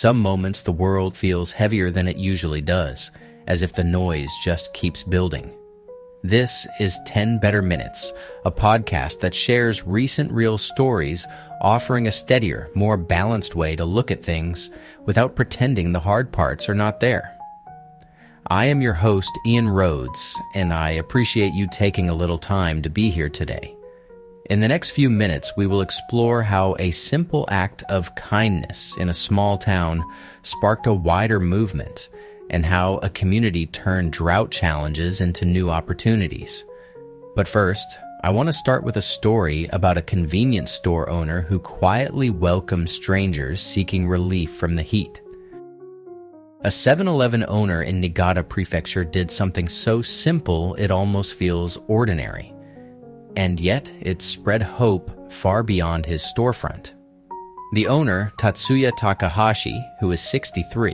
Some moments the world feels heavier than it usually does, as if the noise just keeps building. This is 10 Better Minutes, a podcast that shares recent real stories, offering a steadier, more balanced way to look at things without pretending the hard parts are not there. I am your host, Ian Rhodes, and I appreciate you taking a little time to be here today. In the next few minutes, we will explore how a simple act of kindness in a small town sparked a wider movement, and how a community turned drought challenges into new opportunities. But first, I want to start with a story about a convenience store owner who quietly welcomed strangers seeking relief from the heat. A 7-Eleven owner in Niigata Prefecture did something so simple it almost feels ordinary. And yet, it spread hope far beyond his storefront. The owner, Tatsuya Takahashi, who is 63,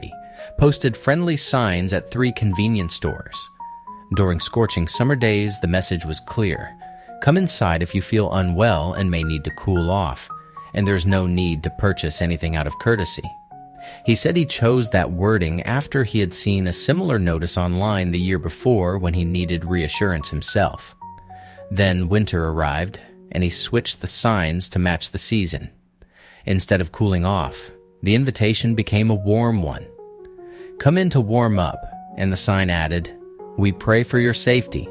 posted friendly signs at 3 convenience stores. During scorching summer days, the message was clear. Come inside if you feel unwell and may need to cool off, and there's no need to purchase anything out of courtesy. He said he chose that wording after he had seen a similar notice online the year before when he needed reassurance himself. Then winter arrived, and he switched the signs to match the season. Instead of cooling off, the invitation became a warm one. Come in to warm up, and the sign added, "We pray for your safety."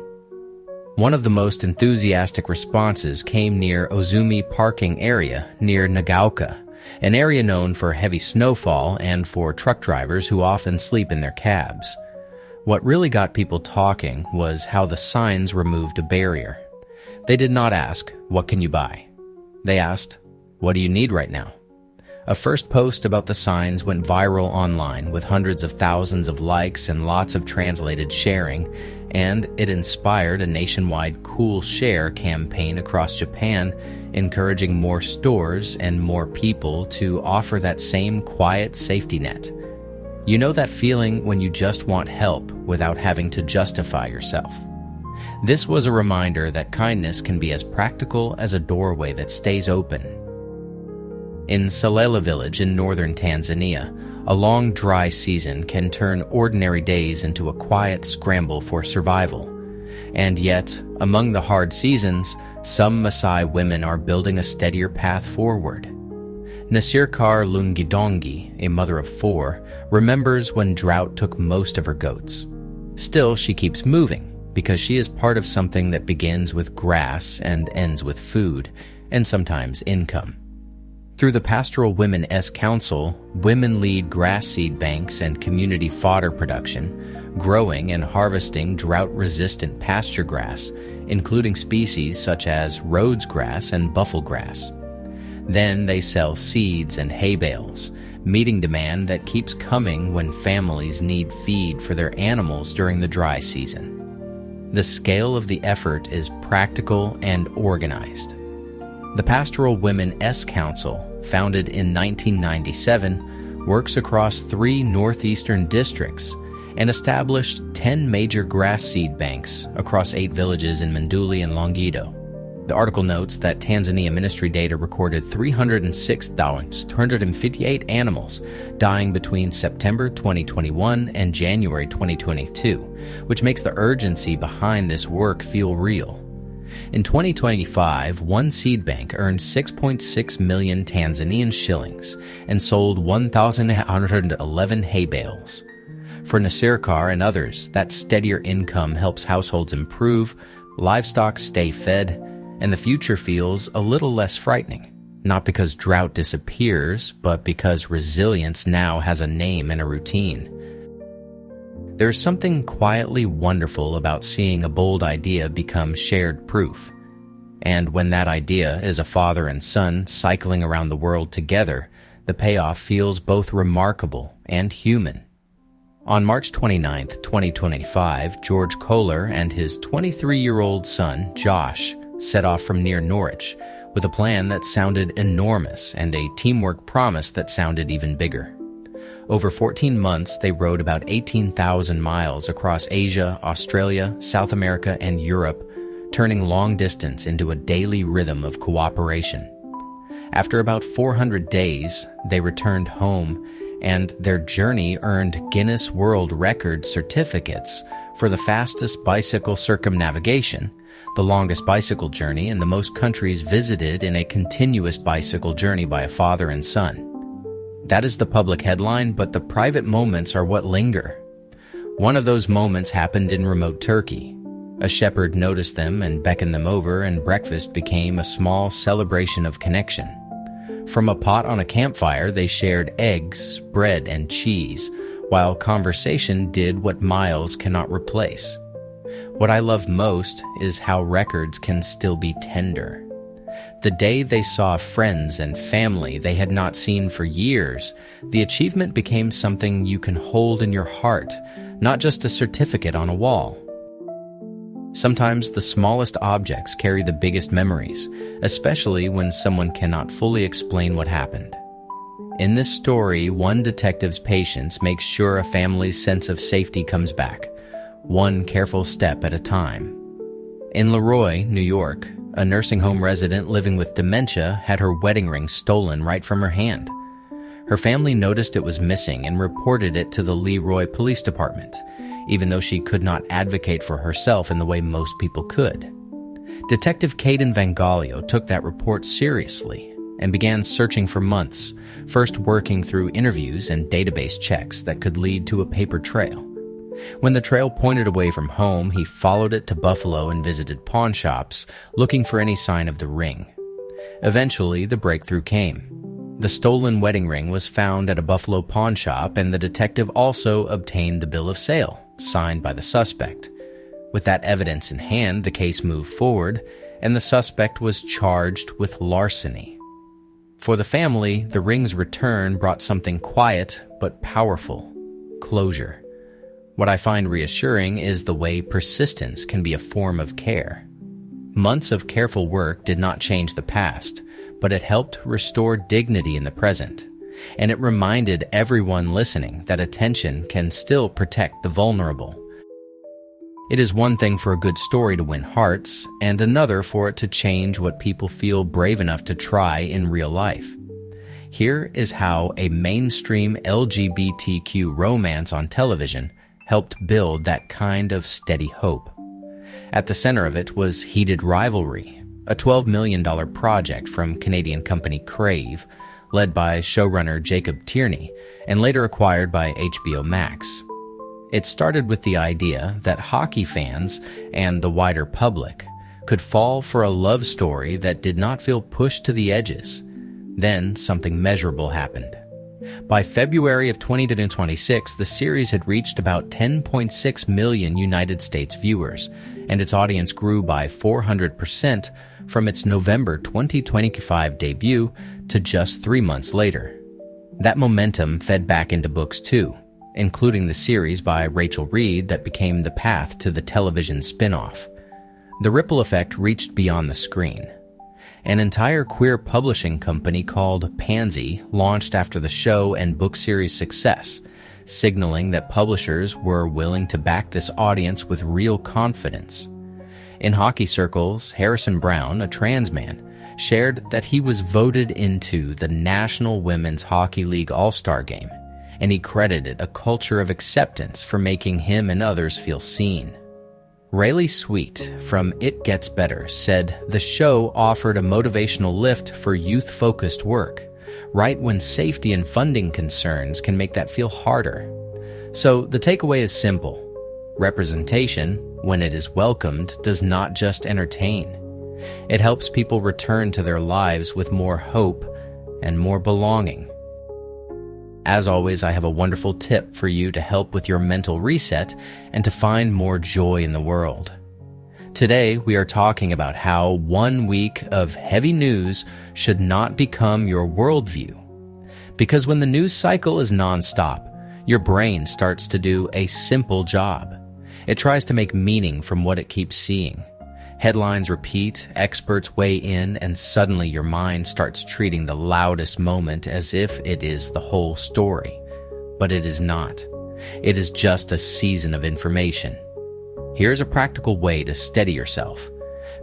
One of the most enthusiastic responses came near Ozumi parking area near Nagaoka, an area known for heavy snowfall and for truck drivers who often sleep in their cabs. What really got people talking was how the signs removed a barrier. They did not ask, "What can you buy?" They asked, "What do you need right now?" A first post about the signs went viral online with hundreds of thousands of likes and lots of translated sharing, and it inspired a nationwide Cool Share campaign across Japan, encouraging more stores and more people to offer that same quiet safety net. You know that feeling when you just want help without having to justify yourself. This was a reminder that kindness can be as practical as a doorway that stays open. In Salela village in northern Tanzania, a long dry season can turn ordinary days into a quiet scramble for survival. And yet, among the hard seasons, some Maasai women are building a steadier path forward. Nasirkar Lungidongi, a mother of 4, remembers when drought took most of her goats. Still, she keeps moving because she is part of something that begins with grass and ends with food, and sometimes income. Through the Pastoral Women S Council, women lead grass seed banks and community fodder production, growing and harvesting drought-resistant pasture grass, including species such as Rhodes grass and buffalo grass. Then they sell seeds and hay bales, meeting demand that keeps coming when families need feed for their animals during the dry season. The scale of the effort is practical and organized. The Pastoral Women S Council, founded in 1997, works across 3 northeastern districts and established 10 major grass seed banks across 8 villages in Monduli and Longido. The article notes that Tanzania ministry data recorded 306,258 animals dying between September 2021 and January 2022, which makes the urgency behind this work feel real. In 2025, one seed bank earned 6.6 million Tanzanian shillings and sold 1,811 hay bales. For Nasirkar and others, that steadier income helps households improve, livestock stay fed, and the future feels a little less frightening. Not because drought disappears, but because resilience now has a name and a routine. There's something quietly wonderful about seeing a bold idea become shared proof. And when that idea is a father and son cycling around the world together, the payoff feels both remarkable and human. On March 29, 2025, George Kohler and his 23-year-old son, Josh, set off from near Norwich with a plan that sounded enormous and a teamwork promise that sounded even bigger. Over 14 months, they rode about 18,000 miles across Asia, Australia, South America, and Europe, turning long distance into a daily rhythm of cooperation. After about 400 days, they returned home and their journey earned Guinness World Record certificates for the fastest bicycle circumnavigation, the longest bicycle journey in the most countries visited in a continuous bicycle journey by a father and son. That is the public headline, but the private moments are what linger. One of those moments happened in remote Turkey. A shepherd noticed them and beckoned them over, and breakfast became a small celebration of connection. From a pot on a campfire, they shared eggs, bread, and cheese, while conversation did what miles cannot replace. What I love most is how records can still be tender. The day they saw friends and family they had not seen for years, the achievement became something you can hold in your heart, not just a certificate on a wall. Sometimes the smallest objects carry the biggest memories, especially when someone cannot fully explain what happened. In this story, one detective's patience makes sure a family's sense of safety comes back, one careful step at a time. In Leroy, New York, a nursing home resident living with dementia had her wedding ring stolen right from her hand. Her family noticed it was missing and reported it to the Leroy Police Department, even though she could not advocate for herself in the way most people could. Detective Caden Vangalio took that report seriously and began searching for months, first working through interviews and database checks that could lead to a paper trail. When the trail pointed away from home, he followed it to Buffalo and visited pawn shops, looking for any sign of the ring. Eventually, the breakthrough came. The stolen wedding ring was found at a Buffalo pawn shop, and the detective also obtained the bill of sale, signed by the suspect. With that evidence in hand, the case moved forward, and the suspect was charged with larceny. For the family, the ring's return brought something quiet but powerful: closure. What I find reassuring is the way persistence can be a form of care. Months of careful work did not change the past, but it helped restore dignity in the present. And it reminded everyone listening that attention can still protect the vulnerable. It is one thing for a good story to win hearts, and another for it to change what people feel brave enough to try in real life. Here is how a mainstream LGBTQ romance on television helped build that kind of steady hope. At the center of it was Heated Rivalry, a $12 million project from Canadian company Crave, led by showrunner Jacob Tierney, and later acquired by HBO Max. It started with the idea that hockey fans and the wider public could fall for a love story that did not feel pushed to the edges. Then something measurable happened. By February of 2026, the series had reached about 10.6 million United States viewers, and its audience grew by 400% from its November 2025 debut to just 3 months later. That momentum fed back into books too, including the series by Rachel Reed that became the path to the television spin-off. The ripple effect reached beyond the screen. An entire queer publishing company called Pansy launched after the show and book series' success, signaling that publishers were willing to back this audience with real confidence. In hockey circles, Harrison Brown, a trans man, shared that he was voted into the National Women's Hockey League All-Star Game, and he credited a culture of acceptance for making him and others feel seen. Rayleigh Sweet from It Gets Better said the show offered a motivational lift for youth-focused work, right when safety and funding concerns can make that feel harder. So the takeaway is simple. Representation, when it is welcomed, does not just entertain. It helps people return to their lives with more hope and more belonging. As always, I have a wonderful tip for you to help with your mental reset and to find more joy in the world. Today, we are talking about how 1 week of heavy news should not become your worldview. Because when the news cycle is nonstop, your brain starts to do a simple job. It tries to make meaning from what it keeps seeing. Headlines repeat, experts weigh in, and suddenly your mind starts treating the loudest moment as if it is the whole story. But it is not. It is just a season of information. Here's a practical way to steady yourself.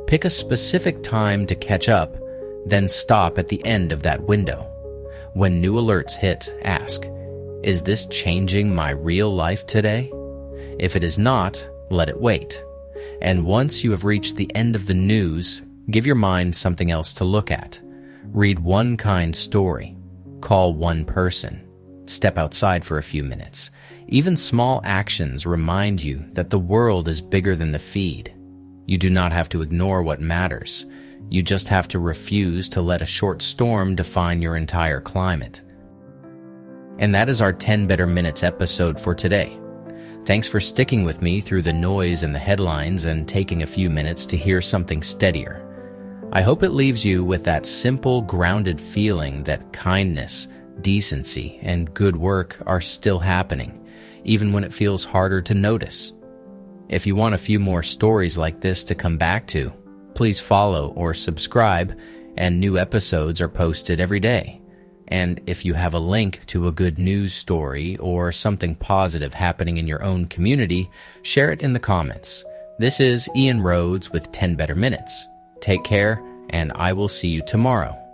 Pick a specific time to catch up, then stop at the end of that window. When new alerts hit, ask, Is this changing my real life today? If it is not, let it wait. And once you have reached the end of the news, give your mind something else to look at. Read one kind story. Call one person. Step outside for a few minutes. Even small actions remind you that the world is bigger than the feed. You do not have to ignore what matters. You just have to refuse to let a short storm define your entire climate. And that is our 10 Better Minutes episode for today. Thanks for sticking with me through the noise and the headlines and taking a few minutes to hear something steadier. I hope it leaves you with that simple, grounded feeling that kindness, decency, and good work are still happening, even when it feels harder to notice. If you want a few more stories like this to come back to, please follow or subscribe, and new episodes are posted every day. And if you have a link to a good news story or something positive happening in your own community, share it in the comments. This is Ian Rhodes with 10 Better Minutes. Take care, and I will see you tomorrow.